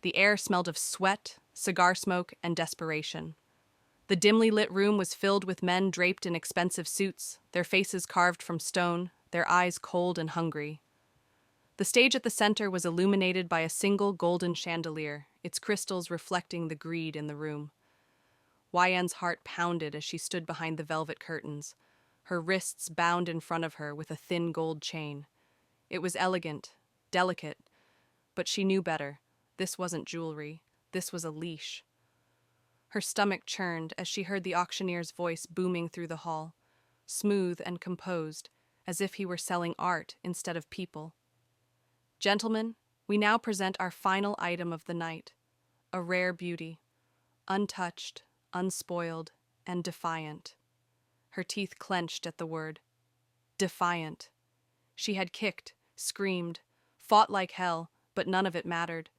The air smelled of sweat, cigar smoke, and desperation. The dimly lit room was filled with men draped in expensive suits, their faces carved from stone, their eyes cold and hungry. The stage at the center was illuminated by a single golden chandelier, its crystals reflecting the greed in the room. YN's heart pounded as she stood behind the velvet curtains, her wrists bound in front of her with a thin gold chain. It was elegant, delicate, but she knew better. This wasn't jewelry. This was a leash. Her stomach churned as she heard the auctioneer's voice booming through the hall, smooth and composed, as if he were selling art instead of people. Gentlemen, we now present our final item of the night, a rare beauty, untouched, unspoiled, and defiant. Her teeth clenched at the word. Defiant. She had kicked, screamed, fought like hell, but none of it mattered.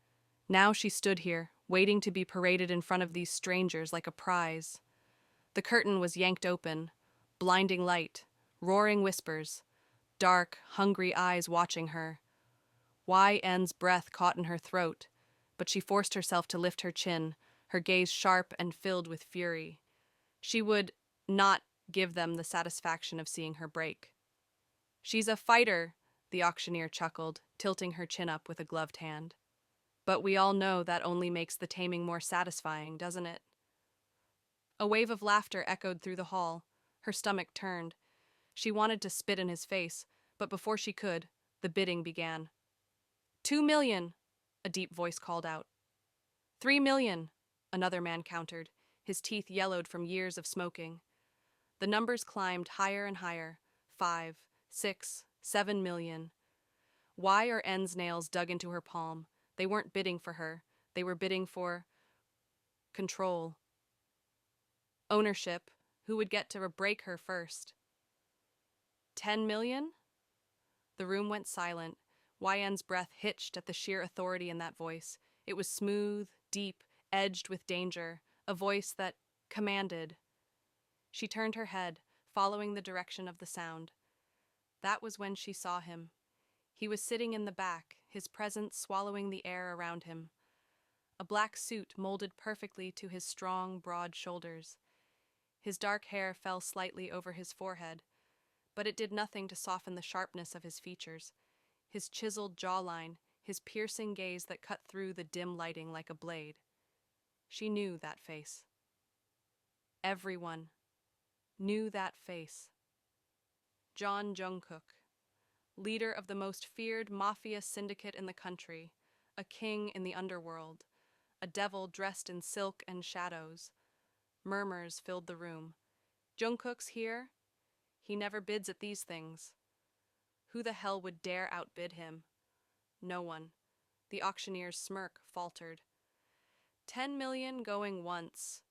Now she stood here, waiting to be paraded in front of these strangers like a prize. The curtain was yanked open, blinding light, roaring whispers, dark, hungry eyes watching her. YN's breath caught in her throat, but she forced herself to lift her chin, her gaze sharp and filled with fury. She would not give them the satisfaction of seeing her break. She's a fighter, the auctioneer chuckled, tilting her chin up with a gloved hand. But we all know that only makes the taming more satisfying, doesn't it? A wave of laughter echoed through the hall. Her stomach turned. She wanted to spit in his face, but before she could, the bidding began. 2 million, a deep voice called out. 3 million, another man countered, his teeth yellowed from years of smoking. The numbers climbed higher and higher. 5, 6, 7 million. Y or N's nails dug into her palm. They weren't bidding for her. They were bidding for control. Ownership. Who would get to break her first? 10 million? The room went silent. YN's breath hitched at the sheer authority in that voice. It was smooth, deep, edged with danger, a voice that commanded. She turned her head, following the direction of the sound. That was when she saw him. He was sitting in the back, his presence swallowing the air around him. A black suit molded perfectly to his strong, broad shoulders. His dark hair fell slightly over his forehead, but it did nothing to soften the sharpness of his features. His chiseled jawline, his piercing gaze that cut through the dim lighting like a blade. She knew that face. Everyone knew that face. Jungkook, leader of the most feared mafia syndicate in the country, a king in the underworld, a devil dressed in silk and shadows. Murmurs filled the room. Jungkook's here? He never bids at these things. Who the hell would dare outbid him? No one. The auctioneer's smirk faltered. 10 million going once.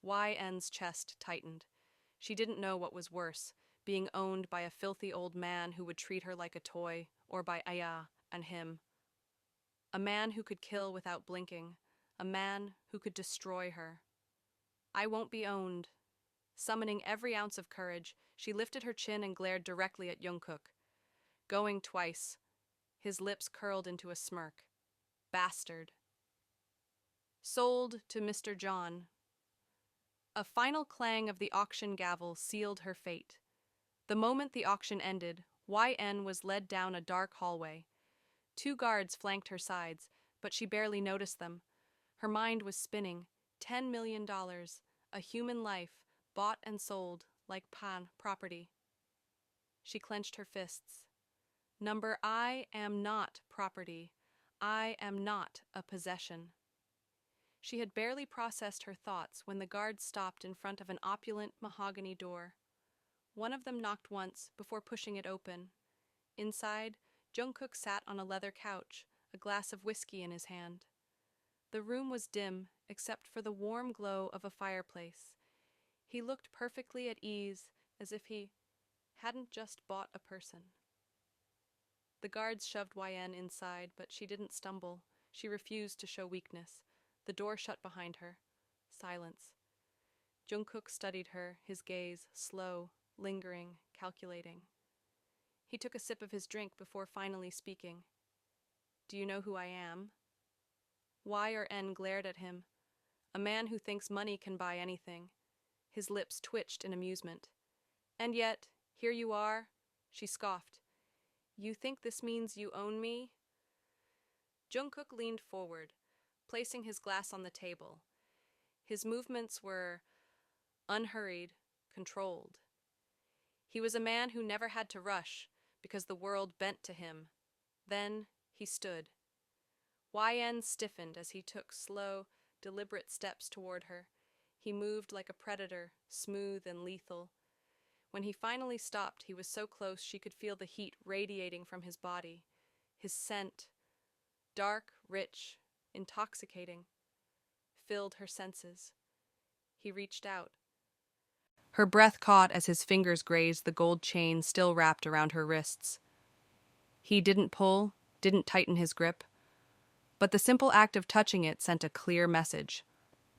YN's chest tightened. She didn't know what was worse, being owned by a filthy old man who would treat her like a toy, or by Aya and him. A man who could kill without blinking, a man who could destroy her. I won't be owned. Summoning every ounce of courage, she lifted her chin and glared directly at Jungkook. Going twice, his lips curled into a smirk. Bastard. Sold to Mr. John. A final clang of the auction gavel sealed her fate. The moment the auction ended, YN was led down a dark hallway. 2 guards flanked her sides, but she barely noticed them. Her mind was spinning. $10 million, a human life, bought and sold like property. She clenched her fists. Number, I am not property. I am not a possession. She had barely processed her thoughts when the guards stopped in front of an opulent mahogany door. One of them knocked once before pushing it open. Inside, Jungkook sat on a leather couch, a glass of whiskey in his hand. The room was dim, except for the warm glow of a fireplace. He looked perfectly at ease, as if he hadn't just bought a person. The guards shoved YN inside, but she didn't stumble. She refused to show weakness. The door shut behind her. Silence. Jungkook studied her, his gaze slow, lingering, calculating. He took a sip of his drink before finally speaking. Do you know who I am? Y or N glared at him. A man who thinks money can buy anything. His lips twitched in amusement. And yet, here you are, she scoffed. You think this means you own me? Jungkook leaned forward, placing his glass on the table. His movements were unhurried, controlled. He was a man who never had to rush because the world bent to him. Then he stood. YN stiffened as he took slow, deliberate steps toward her. He moved like a predator, smooth and lethal. When he finally stopped, he was so close she could feel the heat radiating from his body. His scent, dark, rich, intoxicating, filled her senses. He reached out. Her breath caught as his fingers grazed the gold chain still wrapped around her wrists. He didn't pull, didn't tighten his grip, but the simple act of touching it sent a clear message.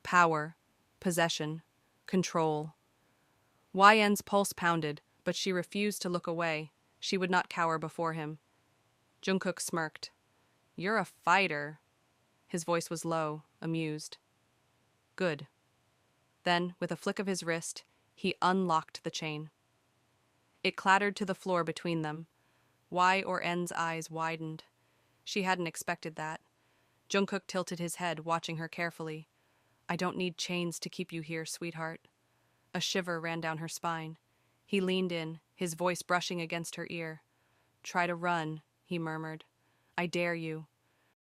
Power, possession, control. YN's pulse pounded, but she refused to look away. She would not cower before him. Jungkook smirked. You're a fighter. His voice was low, amused. Good. Then, with a flick of his wrist, he unlocked the chain. It clattered to the floor between them. Y or N's eyes widened. She hadn't expected that. Jungkook tilted his head, watching her carefully. I don't need chains to keep you here, sweetheart. A shiver ran down her spine. He leaned in, his voice brushing against her ear. Try to run, he murmured. I dare you.